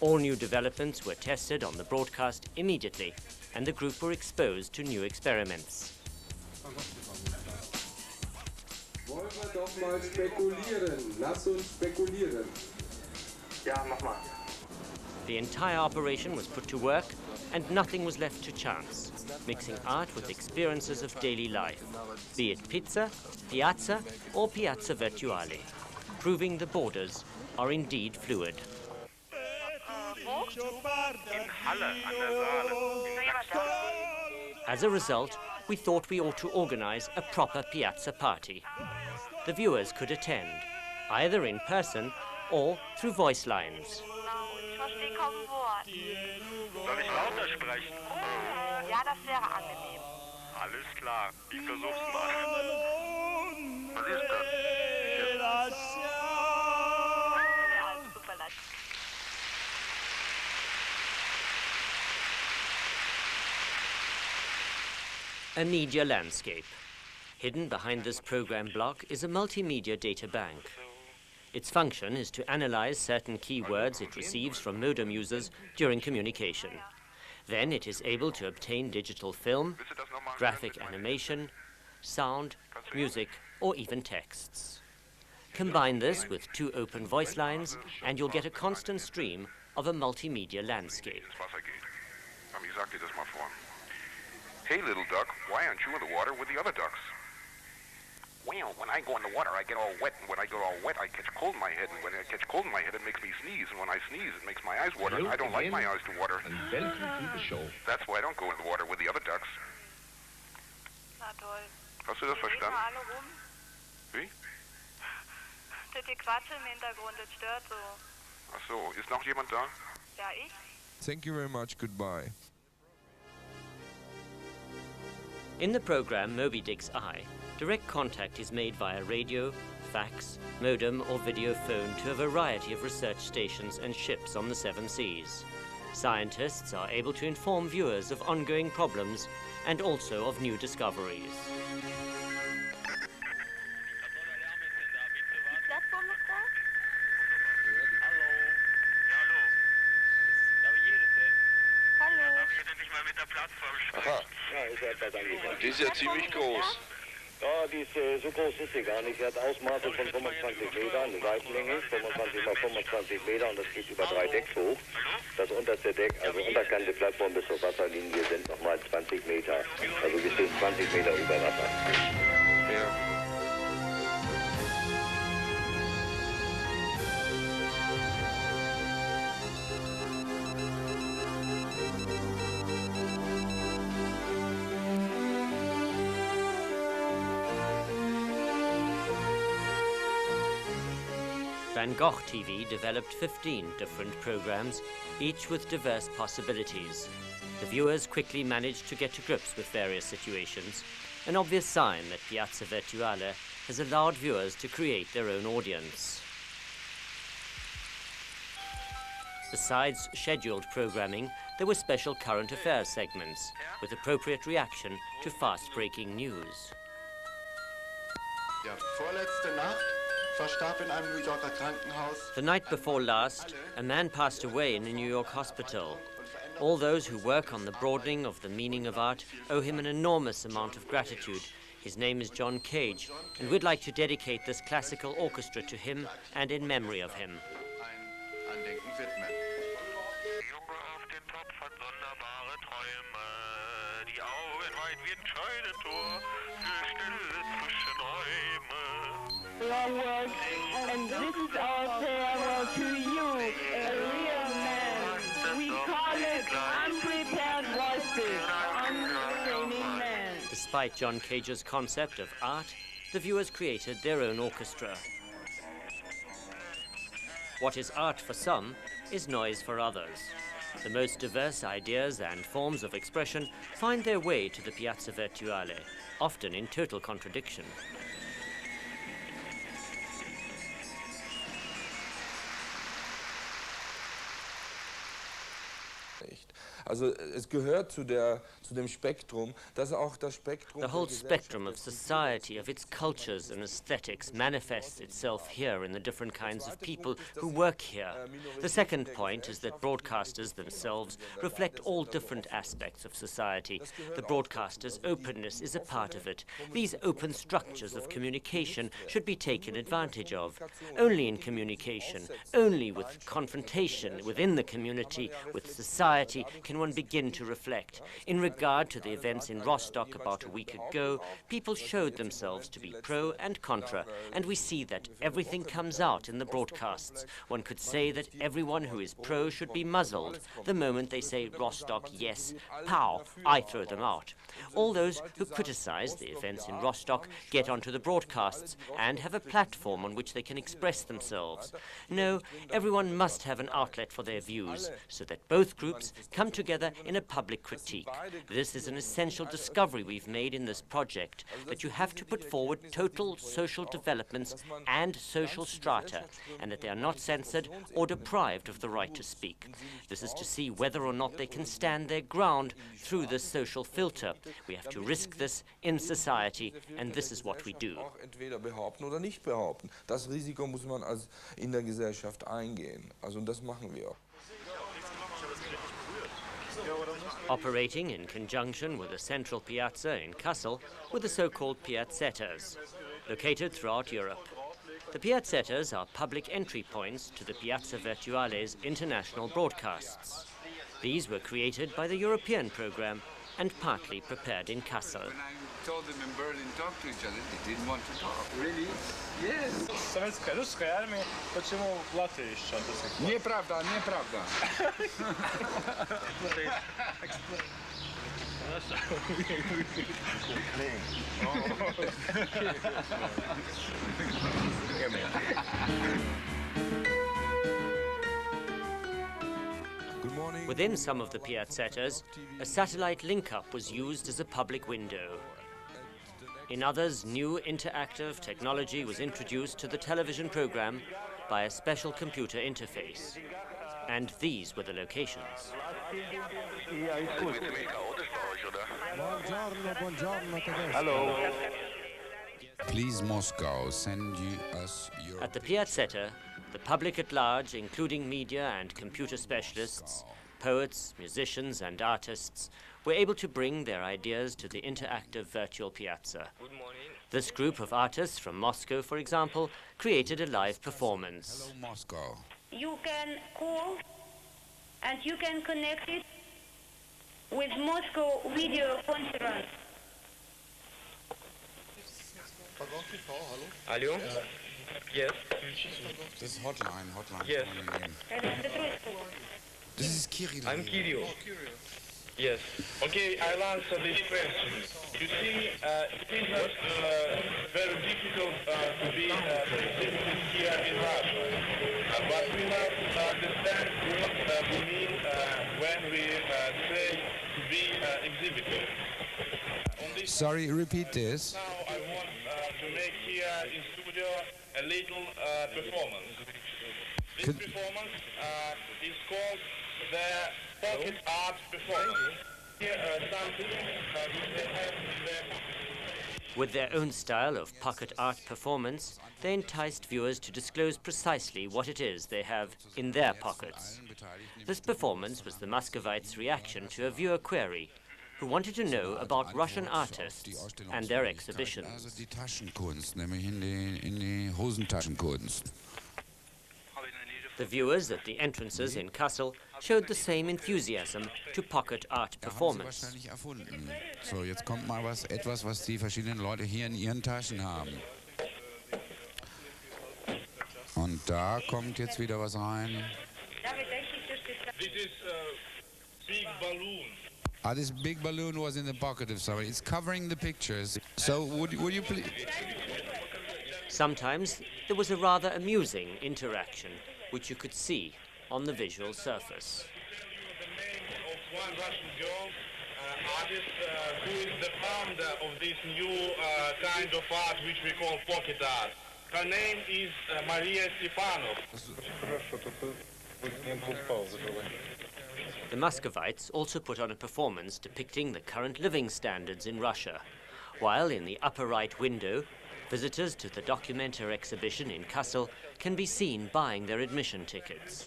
All new developments were tested on the broadcast immediately, and the group were exposed to new experiments. Wollen wir doch mal spekulieren. Lass uns spekulieren. Ja, mach mal. The entire operation was put to work, and nothing was left to chance, mixing art with experiences of daily life, be it pizza, piazza, or Piazza Virtuale, proving the borders are indeed fluid. As a result, we thought we ought to organize a proper piazza party. The viewers could attend, either in person or through voice lines. Soll ich lauter sprechen? Ja, das wäre angenehm. Alles klar, ich versuch's mal. Was ist das? Super leid. A media landscape. Hidden behind this program block is a multimedia data bank. Its function is to analyze certain keywords it receives from modem users during communication. Then it is able to obtain digital film, graphic animation, sound, music, or even texts. Combine this with 2 open voice lines and you'll get a constant stream of a multimedia landscape. Hey, little duck, why aren't you in the water with the other ducks? Well, when I go in the water, I get all wet, and when I get all wet, I catch cold in my head, and when I catch cold in my head, it makes me sneeze, and when I sneeze, it makes my eyes water, and I don't like my eyes to water. That's why I don't go in the water with the other ducks. Na toll. Hast du das verstanden? Alle rum. Wie? Das Gequatsche im Hintergrund, das stört so. Ach so, ist noch jemand da? Ja, ich? Thank you very much, goodbye. In the program Moby Dick's Eye, direct contact is made via radio, fax, modem or video phone to a variety of research stations and ships on the 7 seas. Scientists are able to inform viewers of ongoing problems and also of new discoveries. Die ist ja ziemlich groß. Ja, die ist, so groß ist sie gar nicht. Sie hat Ausmaße von 25 Meter, eine Seitenlänge, 25 mal 25 Meter und das geht über 3 Decks hoch. Das unterste Deck, also unterkante Plattform bis zur Wasserlinie sind nochmal 20 Meter. Also wir stehen 20 Meter über Wasser. Ja. Gogh TV developed 15 different programs, each with diverse possibilities. The viewers quickly managed to get to grips with various situations, an obvious sign that Piazza Virtuale has allowed viewers to create their own audience. Besides scheduled programming, there were special current affairs segments with appropriate reaction to fast-breaking news. Ja, vorletzte Nacht verstarb in einem New Yorker Krankenhaus. The night before last, a man passed away in a New York hospital. All those who work on the broadening of the meaning of art owe him an enormous amount of gratitude. His name is John Cage, and we'd like to dedicate this classical orchestra to him and in memory of him. Ein Andenken widmen. Junge auf den Topf hat sonderbare Träume, die Augen weit wie ein Scheunentor für stille Zwischenräume. Long work, and this is our farewell to you, a real man. We call it unprepared voices, untraining man. Despite John Cage's concept of art, the viewers created their own orchestra. What is art for some is noise for others. The most diverse ideas and forms of expression find their way to the Piazza Virtuale, often in total contradiction. nicht. Also es gehört zu dem Spektrum, dass auch das Spektrum The whole spectrum of society, of its cultures and aesthetics manifests itself here in the different kinds of people who work here. The second point is that broadcasters themselves reflect all different aspects of society. The broadcaster's openness is a part of it. These open structures of communication should be taken advantage of. Only in communication, only with confrontation within the community, with society, can one begin to reflect. In regard to the events in Rostock about a week ago, people showed themselves to be pro and contra, and we see that everything comes out in the broadcasts. One could say that everyone who is pro should be muzzled. The moment they say Rostock, yes, pow, I throw them out. All those who criticize the events in Rostock get onto the broadcasts and have a platform on which they can express themselves. No, everyone must have an outlet for their views, so that both groups come together in a public critique. This is an essential discovery we've made in this project, that you have to put forward total social developments and social strata, and that they are not censored or deprived of the right to speak. This is to see whether or not they can stand their ground through this social filter. We have to risk this in society, and this is what we do. Entweder behaupten oder nicht behaupten. Das Risiko muss man in der Gesellschaft eingehen. Also und das machen wir auch. Operating in conjunction with a central piazza in Kassel were the so-called piazzettas, located throughout Europe. The piazzettas are public entry points to the Piazza Virtuale's international broadcasts. These were created by the European program and partly prepared in Kassel. When I told them in Berlin talk to each other, they didn't want to talk. Really? Yes. Советская, русская армия, почему в Латвии еще до сих пор? Неправда, неправда. Within some of the piazzettas, a satellite link-up was used as a public window. In others, new interactive technology was introduced to the television program by a special computer interface. And these were the locations. Hello. Please, Moscow, send us your... At the piazzetta, the public at large, including media and computer specialists, poets, musicians and artists, were able to bring their ideas to the interactive virtual piazza. This group of artists from Moscow, for example, created a live performance. Hello, Moscow. You can call and you can connect it with Moscow video conference. Hello? Yes. This is hotline. Yes. This is Kirill. I'm Kirill. Yes. Okay, I'll answer this question. You see, it is not very difficult to be exhibited here in Russia. But we have to understand what we mean when we say to be exhibited. Sorry, repeat this. Now I want to make here in studio a little performance. This performance is called the pocket art performance. Here something which they have in their pocket. With their own style of pocket art performance, they enticed viewers to disclose precisely what it is they have in their pockets. This performance was the Muscovites' reaction to a viewer query who wanted to know about Russian artists and their exhibitions. Also die Taschenkunst, nämlich in die Hosentaschenkunst. The viewers at the entrances in Kassel showed the same enthusiasm to pocket art performance. Wahrscheinlich erfunden. So, jetzt kommt mal etwas, was die verschiedenen Leute hier in ihren Taschen haben. Und da kommt jetzt wieder was rein. This is big balloon. This big balloon was in the pocket of somebody. It's covering the pictures. So would you please... Sometimes there was a rather amusing interaction, which you could see on the visual surface. The name of one Russian girl, artist, who is the founder of this new kind of art which we call pocket art. Her name is Maria Stefanov. The Muscovites also put on a performance depicting the current living standards in Russia, while in the upper right window, visitors to the Documenta exhibition in Kassel can be seen buying their admission tickets.